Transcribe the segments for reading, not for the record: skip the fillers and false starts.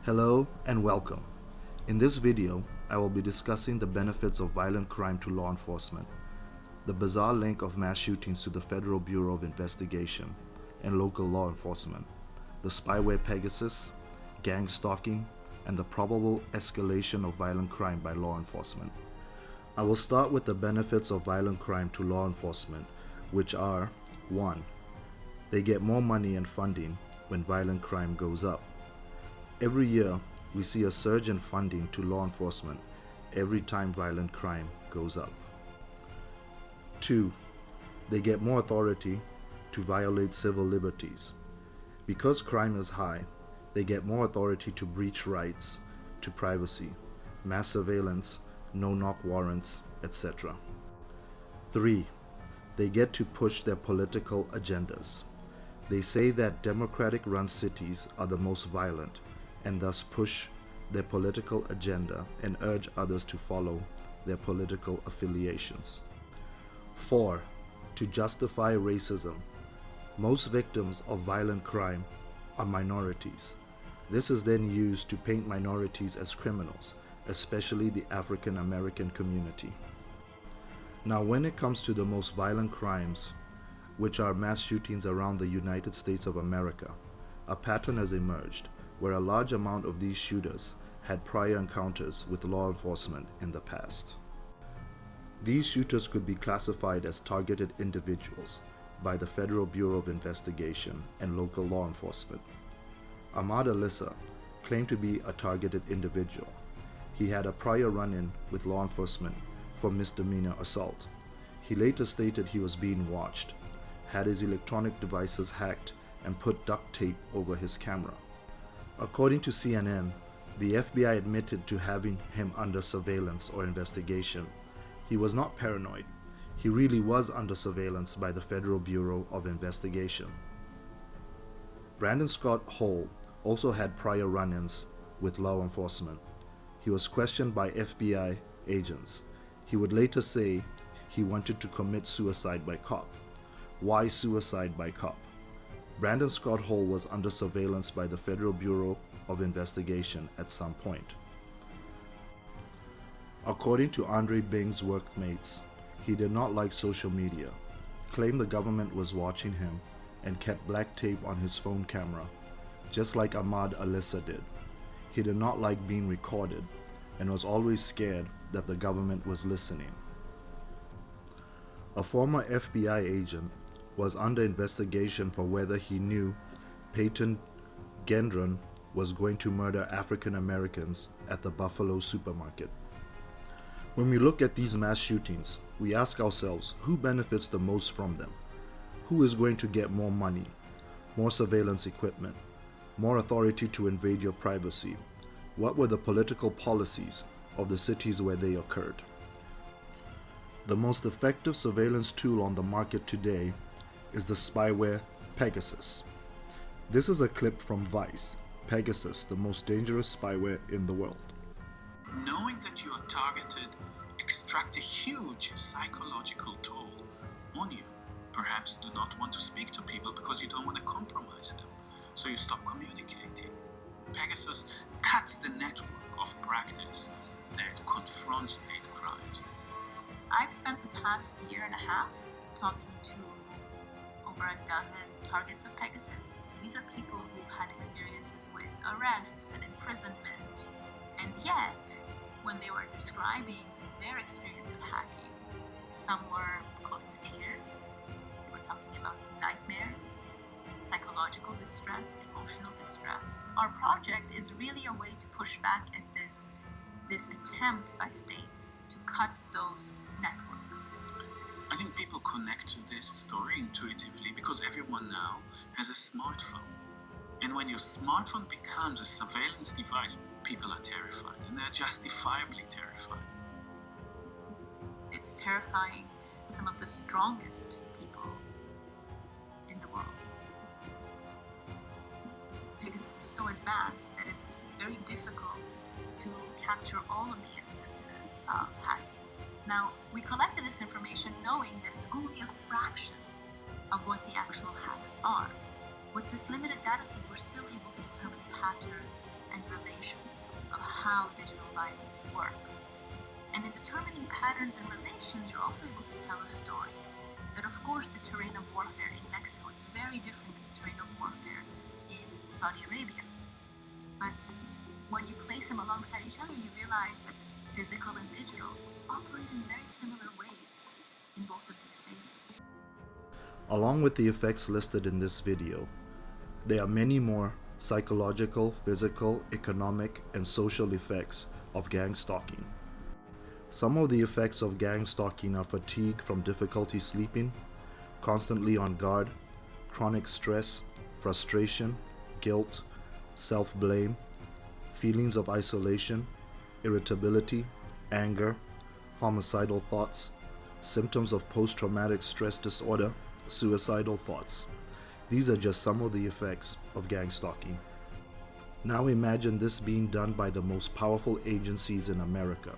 Hello and welcome. In this video, I will be discussing the benefits of violent crime to law enforcement, the bizarre link of mass shootings to the Federal Bureau of Investigation and local law enforcement, the Spyware Pegasus, gang stalking, and the probable escalation of violent crime by law enforcement. I will start with the benefits of violent crime to law enforcement, which are 1. They get more money and funding when violent crime goes up. Every year, we see a surge in funding to law enforcement every time violent crime goes up. 2. They get more authority to violate civil liberties. Because crime is high, they get more authority to breach rights to privacy, mass surveillance, no-knock warrants, etc. 3. They get to push their political agendas. They say that democratic-run cities are the most violent, and thus push their political agenda and urge others to follow their political affiliations. 4. To justify racism. Most victims of violent crime are minorities. This is then used to paint minorities as criminals, especially the African American community. Now, when it comes to the most violent crimes, which are mass shootings around the United States of America, a pattern has emerged where a large amount of these shooters had prior encounters with law enforcement in the past. These shooters could be classified as targeted individuals by the Federal Bureau of Investigation and local law enforcement. Ahmad Alissa claimed to be a targeted individual. He had a prior run-in with law enforcement for misdemeanor assault. He later stated he was being watched, had his electronic devices hacked, and put duct tape over his camera. According to CNN, the FBI admitted to having him under surveillance or investigation. He was not paranoid. He really was under surveillance by the Federal Bureau of Investigation. Brandon Scott Hall also had prior run-ins with law enforcement. He was questioned by FBI agents. He would later say he wanted to commit suicide by cop. Why suicide by cop? Brandon Scott Hall was under surveillance by the Federal Bureau of Investigation at some point. According to Andre Bing's workmates, he did not like social media, claimed the government was watching him, and kept black tape on his phone camera, just like Ahmad Alissa did. He did not like being recorded and was always scared that the government was listening. A former FBI agent was under investigation for whether he knew Peyton Gendron was going to murder African Americans at the Buffalo supermarket. When we look at these mass shootings, we ask ourselves who benefits the most from them? Who is going to get more money, more surveillance equipment, more authority to invade your privacy? What were the political policies of the cities where they occurred? The most effective surveillance tool on the market today is the Spyware Pegasus. This is a clip from Vice. Pegasus, the most dangerous spyware in the world. Knowing that you are targeted extract a huge psychological toll on you. Perhaps do not want to speak to people because you don't want to compromise them, so you stop communicating. Pegasus cuts the network of practice that confronts state crimes. I've spent the past year and a half talking to over a dozen targets of Pegasus. So these are people who had experiences with arrests and imprisonment, and yet, when they were describing their experience of hacking, some were close to tears. They were talking about nightmares, psychological distress, emotional distress. Our project is really a way to push back at this attempt by states to cut those networks. I think people connect to this story intuitively because everyone now has a smartphone. And when your smartphone becomes a surveillance device, people are terrified, and they're justifiably terrified. It's terrifying some of the strongest people in the world. Pegasus is so advanced that it's very difficult to capture all of the instances of hacking. Now, we collected this information knowing that it's only a fraction of what the actual hacks are. With this limited data set, we're still able to determine patterns and relations of how digital violence works. And in determining patterns and relations, you're also able to tell a story. That of course the terrain of warfare in Mexico is very different than the terrain of warfare in Saudi Arabia. But when you place them alongside each other, you realize that physical and digital operate in very similar ways in both of these spaces. Along with the effects listed in this video, there are many more psychological, physical, economic, and social effects of gang stalking. Some of the effects of gang stalking are fatigue from difficulty sleeping, constantly on guard, chronic stress, frustration, guilt, self-blame, feelings of isolation, irritability, anger, homicidal thoughts, symptoms of post-traumatic stress disorder, suicidal thoughts. These are just some of the effects of gang stalking. Now imagine this being done by the most powerful agencies in America,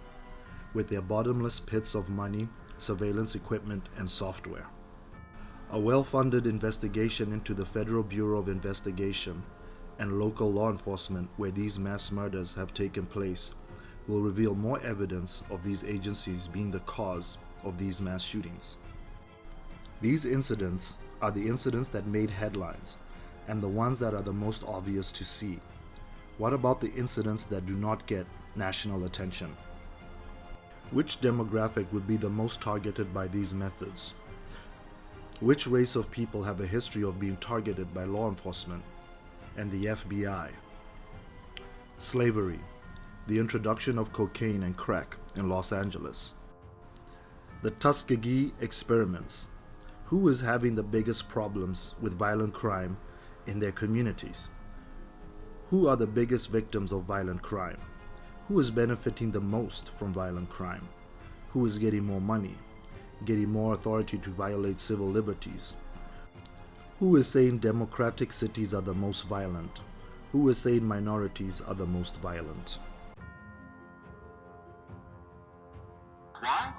with their bottomless pits of money, surveillance equipment, and software. A well-funded investigation into the Federal Bureau of Investigation and local law enforcement where these mass murders have taken place will reveal more evidence of these agencies being the cause of these mass shootings. These incidents are the incidents that made headlines and the ones that are the most obvious to see. What about the incidents that do not get national attention? Which demographic would be the most targeted by these methods? Which race of people have a history of being targeted by law enforcement and the FBI? Slavery, the introduction of cocaine and crack in Los Angeles. The Tuskegee experiments. Who is having the biggest problems with violent crime in their communities? Who are the biggest victims of violent crime? Who is benefiting the most from violent crime? Who is getting more money, getting more authority to violate civil liberties? Who is saying democratic cities are the most violent? Who is saying minorities are the most violent? Why?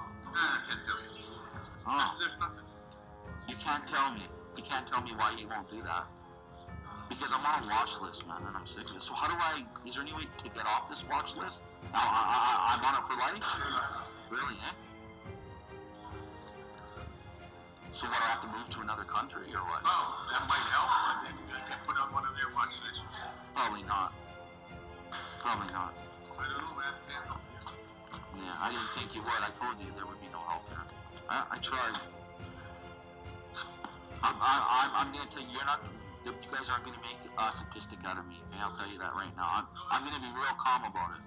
Oh. You can't tell me. You can't tell me why you won't do that. Because I'm on a watch list, man, and I'm sick of it. So is there any way to get off this watch list? I'm on it for life? Really, eh? So what, I have to move to another country, or what? Oh, that might help. You can put on one of their watch lists. Probably not. Probably not. I don't know, man. Can't help you. Yeah, I didn't think you would. I told you there would be no help there. I tried. I'm gonna tell you, you guys aren't gonna make a statistic out of me. Okay? I'll tell you that right now. I'm gonna be real calm about it.